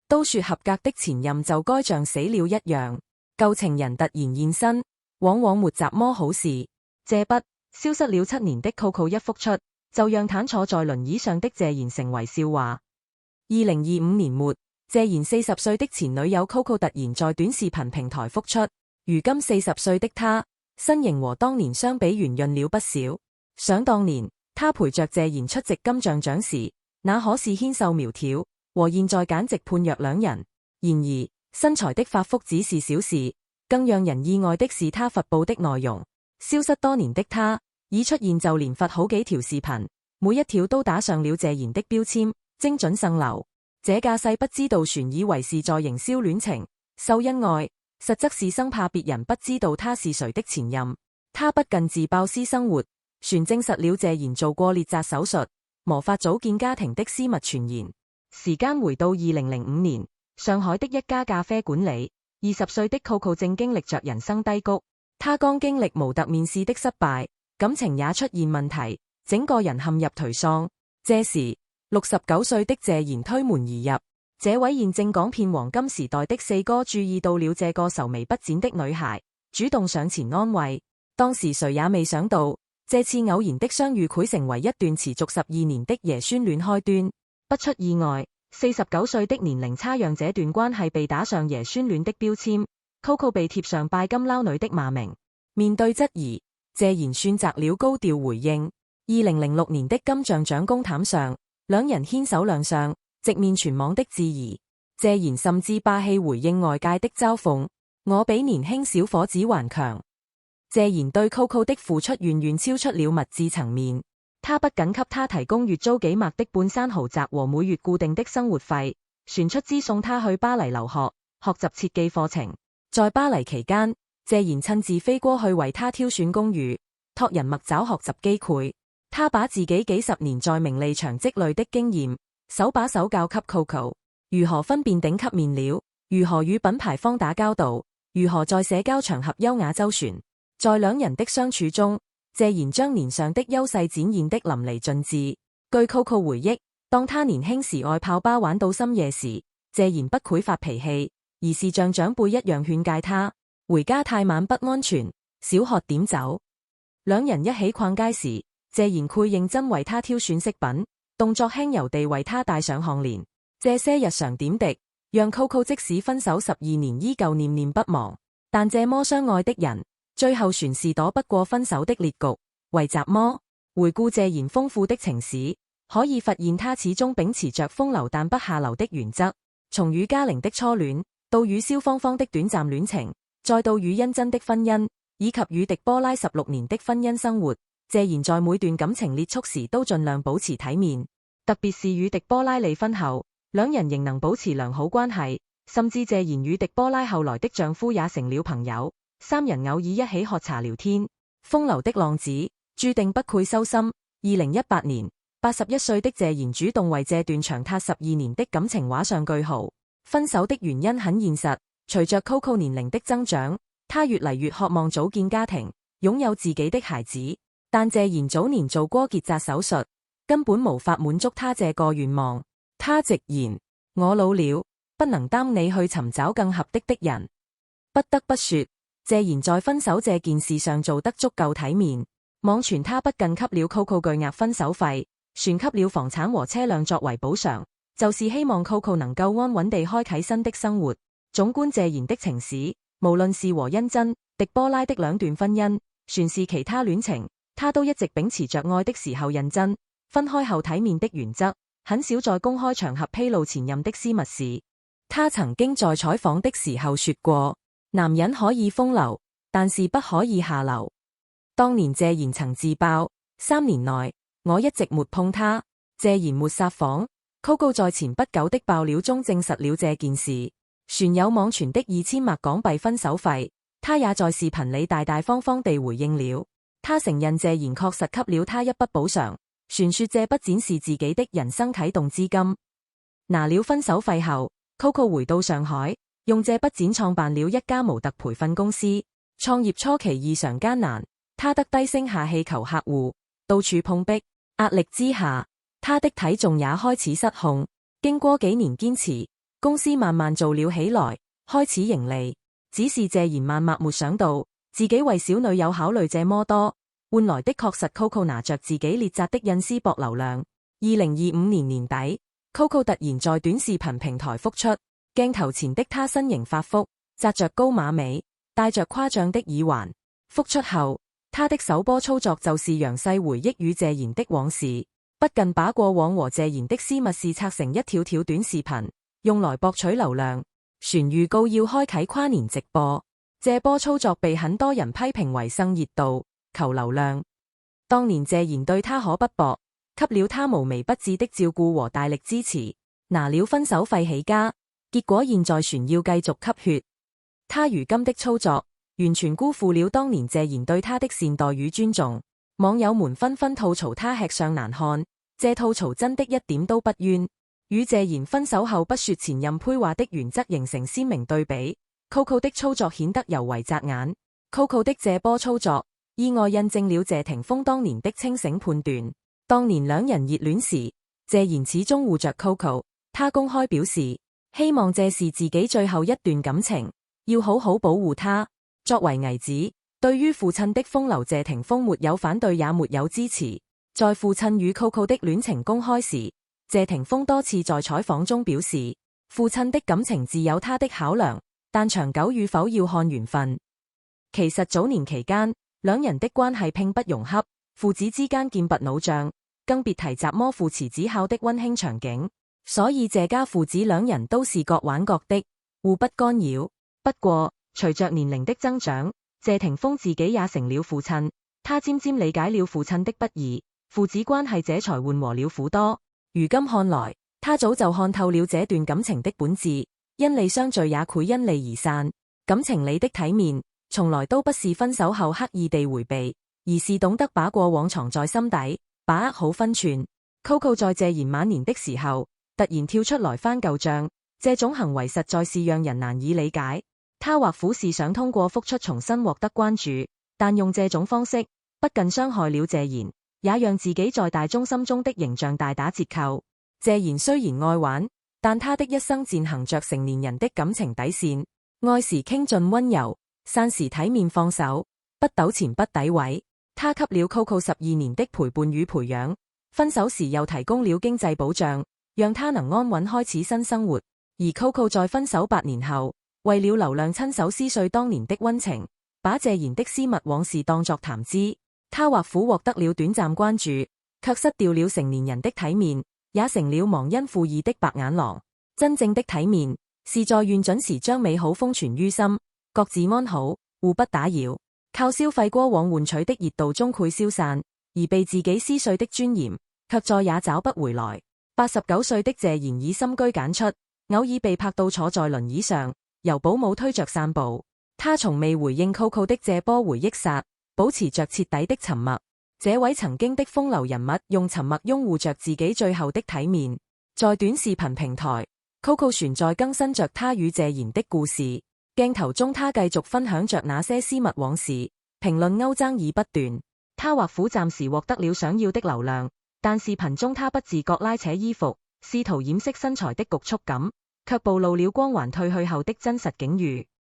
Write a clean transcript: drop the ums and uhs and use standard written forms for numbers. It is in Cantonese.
都說合格的前任就該像死了一樣，舊情人突然現身，往往沒什麼好事。這不，消失了7年的 Coco 一復出，就讓癱坐在輪椅上的謝賢成為笑話。2025年末，謝賢40歲的前女友 Coco 突然在短視頻平台復出，如今40歲的她，身形和當年相比圓潤了不少。想當年，她陪着謝賢出席金像獎時，那可是纖瘦苗條，和現在簡直判若兩人。然而，身材的發福只是小事，更讓人意外的是她發布的內容。消失多年的她，已出現就連發好幾條視頻，每一條都打上了謝賢的標籤，精準上流。這架勢不知道船以為是在營銷戀情、秀恩愛，實則是生怕別人不知道他是誰的前任。他不僅自爆私生活，船證實了謝賢做過裂紮手術、魔法組建家庭的私密傳言。時間回到2005年，上海的一家咖啡館裡，20歲的 Coco 正經歷着人生低谷。他剛經歷模特面試的失敗，感情也出現問題，整個人陷入頹喪。這時69歲的謝賢推門而入，這位現正講遍黃金時代的四哥注意到了這個愁眉不展的女孩，主動上前安慰。當時誰也未想到，這次偶然的相遇會成為一段持續12年的爺孫戀開端。不出意外，49歲的年齡差讓這段關係被打上爺孫戀的標籤， Coco 被貼上拜金撈女的罵名。面對質疑，謝賢選擇了高調回應。2006年的金像獎公壇上，兩人牽手亮相，直面全網的質疑。謝賢甚至霸氣回應外界的嘲諷：我比年輕小伙子還強。謝賢對 Coco 的付出遠遠超出了物質層面，他不僅給他提供月租幾萬的半山豪宅和每月固定的生活費，傳出資送他去巴黎留學，學習設計課程。在巴黎期間，謝賢親自飛過去為他挑選公寓，託人脈找學習機會。他把自己幾十年在名利場積累的經驗，手把手教給 Coco 如何分辨頂級面料，如何與品牌方打交道，如何在社交場合優雅周旋。在兩人的相處中，謝賢將年上的優勢展現的淋漓盡致。據 Coco 回憶，當他年輕時愛泡吧玩到深夜時，謝賢不會發脾氣，而是像長輩一樣勸誡他，回家太晚不安全，少喝點酒。兩人一起逛街時，謝賢會認真為他挑選飾品，動作輕柔地為他戴上項鏈。這些日常點滴，讓 Coco 即使分手12年依舊念念不忘。但這麼相愛的人，最後船是躲不過分手的裂局，為什麼？回顧謝賢豐富的情史，可以發現他始終秉持着風流但不下流的原則。從與嘉玲的初戀，到與蕭芳芳的短暫戀情，再到與甄珍的婚姻，以及與狄波拉16年的婚姻生活，謝賢在每段感情結束時都盡量保持體面，特別是與狄波拉離婚後，兩人仍能保持良好關係，甚至謝賢與狄波拉後來的丈夫也成了朋友，三人偶爾一起喝茶聊天。風流的浪子，注定不愧收心。2018年，81歲的謝賢主動為這段長達12年的感情畫上句號。分手的原因很現實，隨着 Coco 年齡的增長，他越嚟越渴望組建家庭，擁有自己的孩子。但謝賢早年做過結紮手術，根本無法滿足他這個願望。他直言：我老了，不能擔你去尋找更合適的人。不得不說，謝賢在分手這件事上做得足夠體面。網傳他不僅給了 Coco 巨額分手費，還給了房產和車輛作為補償，就是希望 Coco 能夠安穩地開啟新的生活。總觀謝賢的情史，無論是和甄珍、狄波拉的兩段婚姻，還是其他戀情，他都一直秉持着愛的時候認真，分開後體面的原則，很少在公開場合披露前任的私密事。他曾經在採訪的時候說過，男人可以風流，但是不可以下流。當年謝賢曾自爆，3年內我一直沒碰他。謝賢沒撒謊。Coco 在前不久的爆料中證實了這件事。船有網傳的2000萬港幣分手費，他也在視頻裡大大方方地回應了。他承認謝賢確實給了他一筆補償，傳說這筆錢是自己的人生啟動資金。拿了分手費後，Coco 回到上海，用這筆錢創辦了一家模特培訓公司。創業初期異常艱難，他得低聲下氣求客戶，到處碰壁，壓力之下，他的體重也開始失控。經過幾年堅持，公司慢慢做了起來，開始盈利。只是謝賢萬萬沒想到，自己為小女友考慮這麼多，換來的確實 Coco 拿着自己劣質的隱私博流量。2025年年底，Coco 突然在短視頻平台復出，鏡頭前的她身形發福，紮着高馬尾，戴着誇張的耳環。復出後，她的首波操作就是詳細回憶與謝賢的往事，不僅把過往和謝賢的私密事拆成一條條短視頻，用來博取流量。傳預告要開啟跨年直播，這波操作被很多人批評為蹭熱度、求流量。當年謝賢對她可不薄，給了她無微不至的照顧和大力支持，拿了分手費起家。結果現在傳要繼續吸血，她如今的操作完全辜負了當年謝賢對她的善待與尊重。網友們紛紛吐槽她吃相難看，這吐槽真的一點都不冤。與謝賢分手後不說前任配話的原則形成鮮明對比。Coco 的操作顯得尤為扎眼。Coco 的這波操作意外印證了謝霆鋒當年的清醒判斷。當年兩人熱戀時，謝賢始終護着 Coco， 他公開表示希望這是自己最後一段感情，要好好保護他。作為兒子，對於父親的風流，謝霆鋒沒有反對也沒有支持。在父親與 Coco 的戀情公開時，謝霆鋒多次在採訪中表示，父親的感情自有他的考量，但長久與否要看緣分。其實早年期間，兩人的關係並不融洽，父子之間劍拔弩張，更別提怎麼父慈子孝的溫馨場景。所以謝家父子兩人都是各玩各的，互不干擾。不過，隨着年齡的增長，謝霆鋒自己也成了父親，他漸漸理解了父親的不易，父子關係這才緩和了苦多。如今看來，他早就看透了這段感情的本質，因利相聚也會因利而散。感情裡的體面，從來都不是分手後刻意地迴避，而是懂得把過往藏在心底，把握好分寸。Coco 在謝賢晚年的時候，突然跳出來翻舊賬，這種行為實在是讓人難以理解。他或許是想通過復出重新獲得關注，但用這種方式，不僅傷害了謝賢，也讓自己在大眾心中的形象大打折扣。謝賢雖然愛玩，但他的一生踐行着成年人的感情底線，愛時傾盡溫柔，散時體面放手，不糾纏不詆毀。他給了 Coco 12年的陪伴與培養，分手時又提供了經濟保障，讓他能安穩開始新生活。而 Coco 在分手8年後，為了流量親手撕碎當年的溫情，把謝賢的私密往事當作談資。他或許獲得了短暫關注，卻失掉了成年人的體面，也成了忘恩負義的白眼狼。真正的體面，是在願準時將美好封存於心，各自安好，互不打擾。靠消費過往換取的熱度終會消散，而被自己撕碎的尊嚴，卻再也找不回來。89歲的謝賢已深居簡出，偶爾被拍到坐在輪椅上，由保姆推着散步。他從未回應 Coco 的這波回憶殺，保持着徹底的沉默。這位曾經的風流人物用沉默擁護着自己最後的體面。在短視頻平台， Coco 旋在更新着他與謝賢的故事。鏡頭中他繼續分享着那些私密往事，評論勾爭議不斷。他或許暫時獲得了想要的流量，但視頻中他不自覺拉扯衣服，試圖掩飾身材的局促感，卻暴露了光環褪去後的真實境遇。